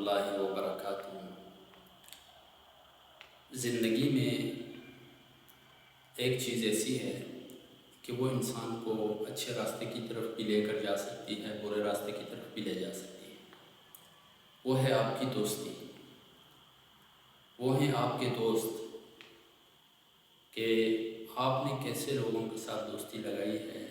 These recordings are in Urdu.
اللہ وبرکاتہ۔ زندگی میں ایک چیز ایسی ہے کہ وہ انسان کو اچھے راستے کی طرف بھی لے کر جا سکتی ہے، برے راستے کی طرف بھی لے جا سکتی ہے۔ وہ ہے آپ کی دوستی، وہ ہیں آپ کے دوست، کہ آپ نے کیسے لوگوں کے ساتھ دوستی لگائی ہے۔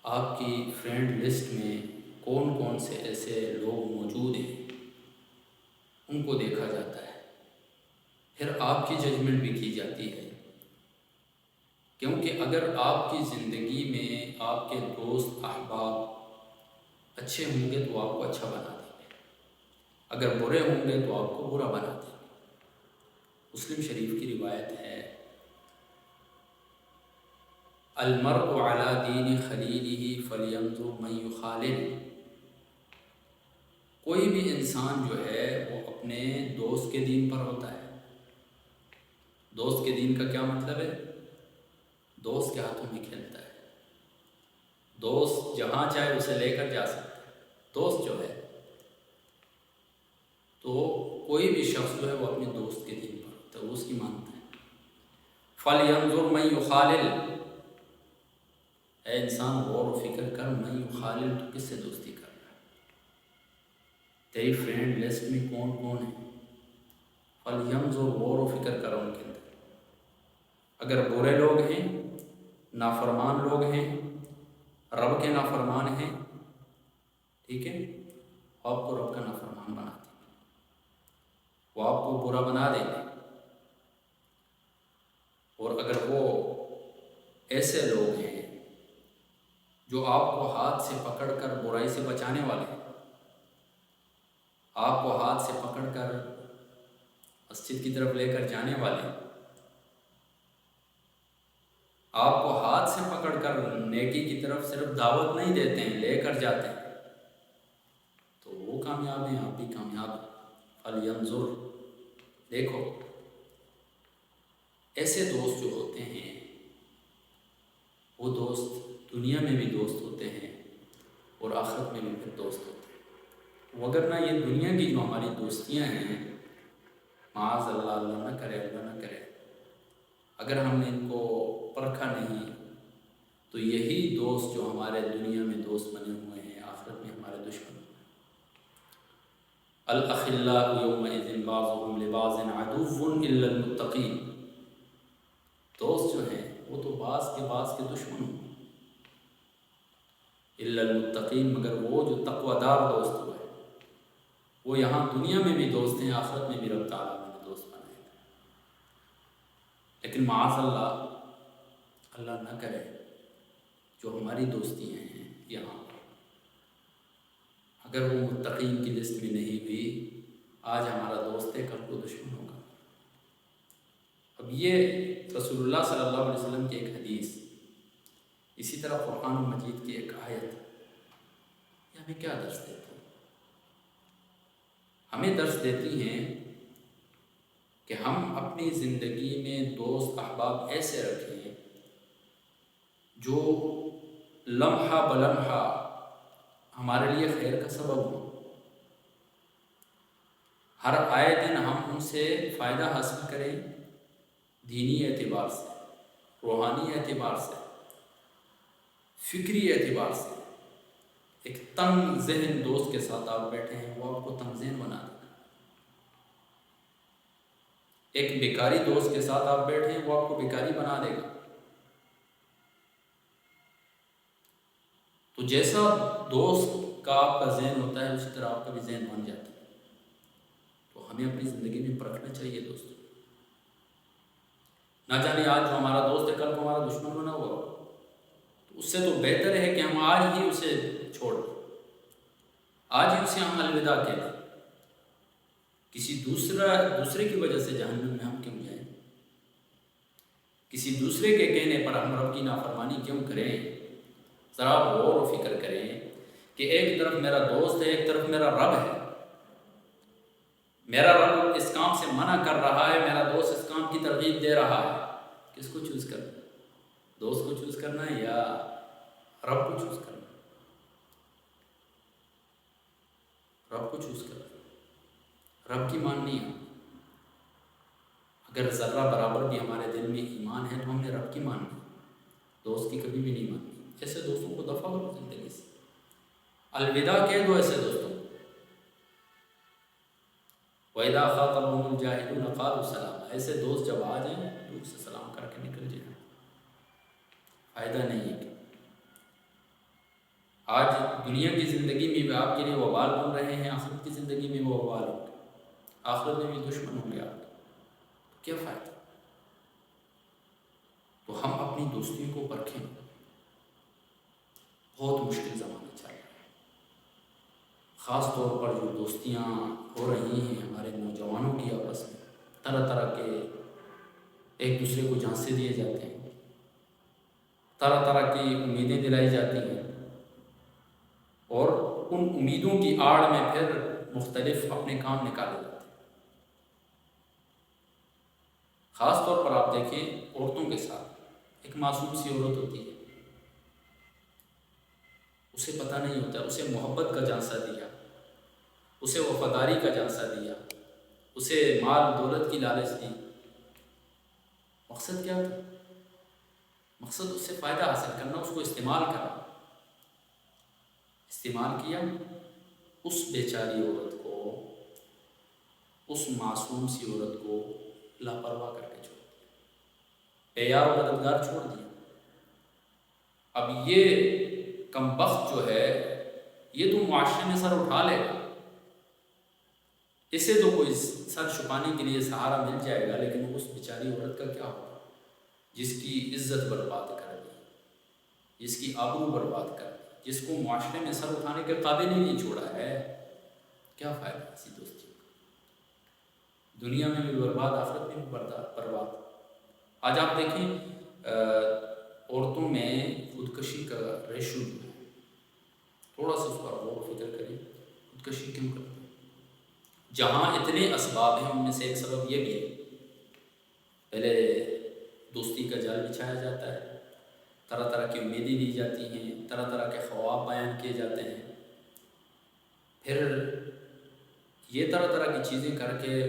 آپ کی فرینڈ لسٹ میں کون کون سے ایسے لوگ موجود ہیں، ان کو دیکھا جاتا ہے، پھر آپ کی ججمنٹ بھی کی جاتی ہے۔ کیونکہ اگر آپ کی زندگی میں آپ کے دوست احباب اچھے ہوں گے تو آپ کو اچھا بنا دیں گے، اگر برے ہوں گے تو آپ کو برا بنا دیں گے۔ مسلم شریف کی روایت ہے، المرء علی دین خلیلہ فلینظر من یخالل۔ کوئی بھی انسان جو ہے وہ اپنے دوست کے دین پر ہوتا ہے۔ دوست کے دین کا کیا مطلب ہے؟ دوست کے ہاتھوں میں کھیلتا ہے، دوست جہاں چاہے اسے لے کر جا سکتا ہے۔ دوست جو ہے تو کوئی بھی شخص جو ہے وہ اپنے دوست کے دین پر ہوتا ہے، وہ اس کی مانتا ہے۔ فَلْيَنْظُرْ مَنْ يُخَالِلْ، اے انسان غور و فکر کر، مَنْ يُخَالِلْ، تو کس سے دوستی کر رہا ہے، تیری فرینڈ لسٹ میں کون کون ہے۔ فَلْيَنْظُرْ، غور و فکر کر ان کے اندر۔ اگر برے لوگ ہیں، نافرمان لوگ ہیں، رب کے نافرمان ہیں، ٹھیک ہے، آپ کو رب کا نافرمان بنا دیں گے، وہ آپ کو برا بنا دیں گے۔ اور اگر وہ ایسے لوگ ہیں جو آپ کو ہاتھ سے پکڑ کر برائی سے بچانے والے ہیں، آپ کو ہاتھ سے پکڑ کر مسجد کی طرف لے کر جانے والے ہیں، آپ کو ہاتھ سے پکڑ کر نیکی کی طرف صرف دعوت نہیں دیتے ہیں، لے کر جاتے ہیں، تو وہ کامیاب ہیں، آپ بھی کامیاب ہیں۔ فَلْيَنْظُرْ، دیکھو، ایسے دوست جو ہوتے ہیں وہ دوست دنیا میں بھی دوست ہوتے ہیں اور آخرت میں بھی پھر دوست ہوتے ہیں۔ وگرنہ یہ دنیا کی جو ہماری دوستیاں ہیں، معاذ اللہ، اللہ نہ کرے، اللہ نہ کرے، اگر ہم نے ان کو پرکھا نہیں تو یہی دوست جو ہمارے دنیا میں دوست بنے ہوئے ہیں، آخرت میں ہمارے دشمن ہیں۔ الأخلاء یومئذ بعضهم لبعض عدو إلا المتقین، دوست جو ہیں وہ تو بعض کے دشمن ہوں، الا المتقین، مگر وہ جو تقوی دار دوست ہوئے، وہ یہاں دنیا میں بھی دوست ہیں، آخرت میں بھی رب تعالیٰ نے دوست بنائے گا۔ لیکن معاذ اللہ، اللہ نہ کرے، جو ہماری دوستیاں ہیں یہاں اگر وہ متقین کی لسٹ میں نہیں ہوئی، آج ہمارا دوست ہے، کل کو دشمن ہوگا۔ اب یہ رسول اللہ صلی اللہ علیہ وسلم کی ایک حدیث، اسی طرح قرآن مجید کی ایک آیت، یہ ہمیں کیا درس دیتی ہے؟ ہمیں درس دیتی ہیں کہ ہم اپنی زندگی میں دوست احباب ایسے رکھیں جو لمحہ بلمحہ ہمارے لیے خیر کا سبب ہو۔ ہر آئے دن ہم ان سے فائدہ حاصل کریں، دینی اعتبار سے، روحانی اعتبار سے، فکری اعتبار سے۔ ایک تنگ ذہن دوست کے ساتھ آپ بیٹھے ہیں، وہ آپ کو تنگ ذہن بنا دے گا۔ ایک بیکاری دوست کے ساتھ آپ بیٹھے ہیں، وہ آپ کو بیکاری بنا دے گا۔ تو جیسا دوست کا آپ کا ذہن ہوتا ہے، اسی طرح آپ کا بھی ذہن بن جاتا ہے۔ تو ہمیں اپنی زندگی میں پرکھنا چاہیے دوستوں، نہ جانے آج جو ہمارا دوست ہے کل کو ہمارا دشمن بنا ہوا ہو، تو اس سے تو بہتر ہے کہ ہم آج ہی اسے چھوڑ دیں، آج ہی اسے ہم الوداع کہہ دیں۔ کسی دوسرے کی وجہ سے جہنم میں ہم کیوں جائیں؟ کسی دوسرے کے کہنے پر ہم رب کی نافرمانی کیوں کریں؟ ذرا غور و فکر کریں کہ ایک طرف میرا دوست ہے، ایک طرف میرا رب ہے۔ میرا رب اس کام سے منع کر رہا ہے، میرا دوست اس کام کی ترغیب دے رہا ہے۔ کس کو چوز کرنا ہے؟ دوست کو چوز کرنا ہے یا رب کو چوز کرنا ہے؟ رب کو چوز کرنا ہے۔ رب کی ماننی ہے. اگر ذرہ برابر بھی ہمارے دل میں ایمان ہے تو ہم نے رب کی ماننی، دوست کی کبھی بھی نہیں ماننی. ایسے دوستوں کو دفع کرو زندگی سے، الوداع کہہ دو ایسے دوستوں کو. وَإِذَا خَاطَبَهُمُ الْجَاهِلُونَ قَالُوا سَلَامًا. ایسے دوست جب آ جائیں دور سے سلام کر کے نکل جائیں. فائدہ نہیں ہے. کہ آج دنیا کی زندگی میں بھی آپ کے لیے وبال بن رہے ہیں، آخرت کی زندگی میں وہ وبال ہوں گے، آخرت میں بھی دشمن ہوں گے آپ کے. کیا فائدہ؟ تو ہم اپنی دوستیوں کو پرکھیں. بہت مشکل زمانہ چل رہا ہے. خاص طور پر جو دوستیاں ہو رہی ہیں ہمارے نوجوانوں کی آپس میں، طرح طرح کے ایک دوسرے کو جھانسے دیے جاتے ہیں، طرح طرح کی امیدیں دلائی جاتی ہیں، اور ان امیدوں کی آڑ میں پھر مختلف اپنے کام نکالے جاتے ہیں. خاص طور پر آپ دیکھیں عورتوں کے ساتھ. ایک معصوم سی عورت ہوتی ہے، اسے پتہ نہیں ہوتا، اسے محبت کا جھانسا دیا، اسے وفاداری کا جھانسا دیا، اسے مال دولت کی لالچ دی. مقصد کیا تھا؟ مقصد اس سے فائدہ حاصل کرنا، اس کو استعمال کرنا. استعمال کیا، اس بیچاری عورت کو، اس معصوم سی عورت کو لاپرواہ کر کے چھوڑ دیا، بے یار و مددگار چھوڑ دیا. اب یہ کمبخت جو ہے یہ تو معاشرے میں سر اٹھا لے گا، اسے تو کوئی سر چھپانے کے لیے سہارا مل جائے گا، لیکن اس بیچاری عورت کا کیا ہوگا جس کی عزت برباد کر دی، جس کی آبرو برباد کر دی، جس کو معاشرے میں سر اٹھانے کے قابل ہی نہیں چھوڑا ہے. کیا فائدہ ایسی دوستی کا؟ دنیا میں بھی برباد، آخرت میں بھی برباد. آج آپ دیکھیں عورتوں میں خودکشی کا ریشو جو ہے، تھوڑا سا اس پر غور و فکر کریں. خودکشی کیوں کرتے ہیں؟ جہاں اتنے اسباب ہیں ان میں سے ایک سبب یہ بھی ہے، پہلے دوستی کا جال بچھایا جاتا ہے، طرح طرح کی امیدیں دی جاتی ہیں، طرح طرح کے خواب بیان کیے جاتے ہیں، پھر یہ طرح طرح کی چیزیں کر کے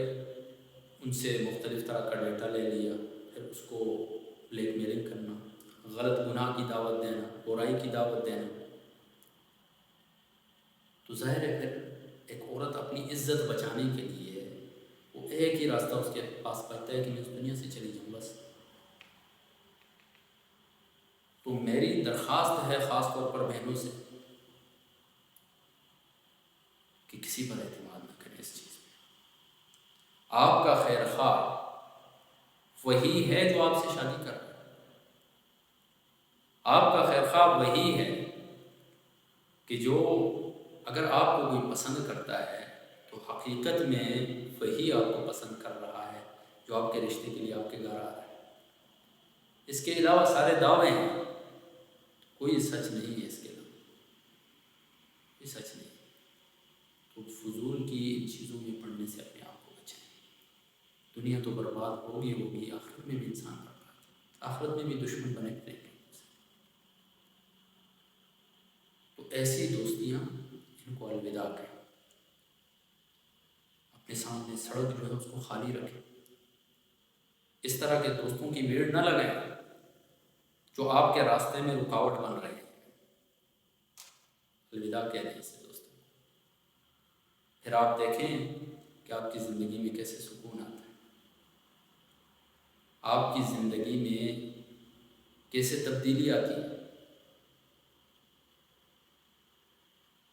ان سے مختلف طرح کا ڈیٹا لے لیا، پھر اس کو بلیک میلنگ کرنا، غلط گناہ کی دعوت دینا، برائی کی دعوت دینا. تو ظاہر ہے پھر ایک عورت اپنی عزت بچانے کے لیے وہ ایک ہی راستہ اس کے پاس پڑتا ہے کہ میں اس دنیا سے چلی جاؤں بس. تو میری درخواست ہے خاص طور پر بہنوں سے کہ کسی پر اعتماد نہ کریں. اس چیز میں آپ کا خیر خواہ وہی ہے جو آپ سے شادی کر رہا ہے، آپ کا خیر خواہ وہی ہے کہ جو اگر آپ کو کوئی پسند کرتا ہے تو حقیقت میں وہی آپ کو پسند کر رہا ہے جو آپ کے رشتے کے لیے آپ کے گھر آ رہا ہے. اس کے علاوہ سارے دعوے ہیں، کوئی سچ نہیں ہے. اس کے علاوہ کوئی سچ نہیں. تو فضول کی ان چیزوں میں پڑھنے سے اپنے آپ کو بچائیں. دنیا تو برباد ہوگی، آخرت میں بھی انسان برباد، آخرت میں بھی دشمن بنے رہیں گے. تو ایسی دوستیاں ان کو الوداع کریں. اپنے سامنے سڑک جو ہے اس کو خالی رکھیں. اس طرح کے دوستوں کی بھیڑ نہ لگائیں جو آپ کے راستے میں رکاوٹ بن رہے ہیں. الوداع کہہ دیں اسے دوستوں. پھر آپ دیکھیں کہ آپ کی زندگی میں کیسے سکون آتا ہے، آپ کی زندگی میں کیسے تبدیلی آتی ہے.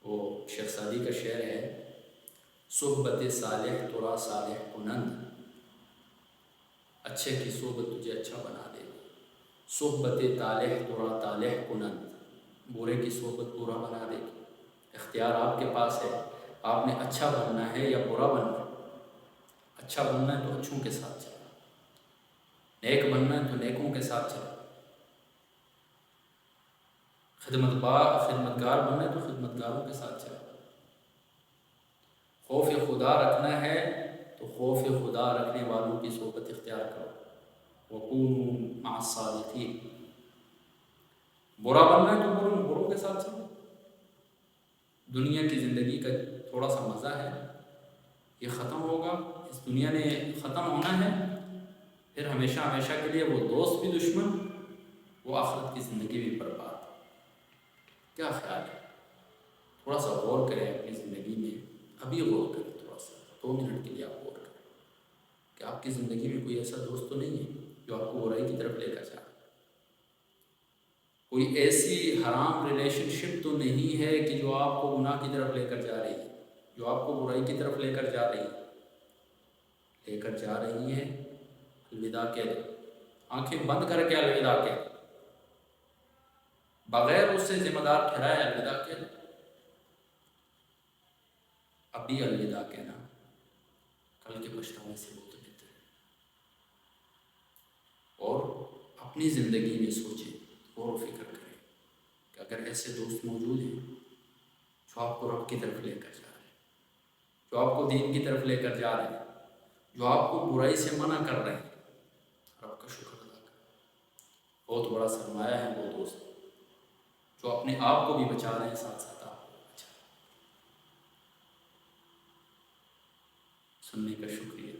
وہ شیخ سعدی کا شعر ہے، صحبت صالح ترا صالح کنند، اچھے کی صحبت تجھے اچھا بنا دے گی. صحبت طالح ترا طالح کنند، برے کی صحبت برا بنا دے گی. اختیار آپ کے پاس ہے، آپ نے اچھا بننا ہے یا برا بننا ہے. اچھا بننا ہے تو اچھوں کے ساتھ چلو، نیک بننا ہے تو نیکوں کے ساتھ چلو، خدمتگار بننا ہے تو خدمتگاروں کے ساتھ چلو. خوف خدا رکھنا ہے تو خوف خدا رکھنے والوں کی صحبت اختیار کرو. وَكُونُوا مَعَ الصَّادِقِينَ. برا بننا ہے تو بروں کے ساتھ چلو. دنیا کی زندگی کا تھوڑا سا مزہ ہے یہ ختم ہوگا، اس دنیا نے ختم ہونا ہے، پھر ہمیشہ ہمیشہ کے لیے وہ دوست بھی دشمن، وہ آخرت کی زندگی بھی برباد۔ کیا خیال ہے؟ تھوڑا سا غور کریں اپنی زندگی میں، ابھی غور کریں، تھوڑا سا 2 منٹ کے لیے آپ غور کریں کہ آپ کی زندگی میں کوئی ایسا دوست تو نہیں ہے جو آپ کو برائی کی طرف لے کر جا رہا ہے؟ کوئی ایسی حرام ریلیشن شپ تو نہیں ہے کہ جو آپ کو گناہ کی طرف لے کر جا رہی ہے، جو آپ کو برائی کی طرف لے کر جا رہی ہے؟ الوداع کہہ دو، آنکھیں بند کر کے الوداع کہہ دو، بغیر اس سے ذمہ دار ٹھہرائے الوداع کہہ دو۔ ابھی الوداع کہنا کل کے پچھتانے سے بہت بہتر ہے۔ اور اپنی زندگی میں سوچیں، غور و فکر کریں کہ اگر ایسے دوست موجود ہیں جو آپ کو رب کی طرف لے کر جا رہے ہیں، جو آپ کو دین کی طرف لے کر جا رہے ہیں، جو آپ کو برائی سے منع کر رہے ہیں، رب کا شکر ادا کریں۔ بہت بڑا سرمایہ ہے وہ دوست جو اپنے آپ کو بھی بچا رہے ہیں، ساتھ ساتھ آپ کو بھی بچا رہے ہیں۔ سننے کا شکریہ۔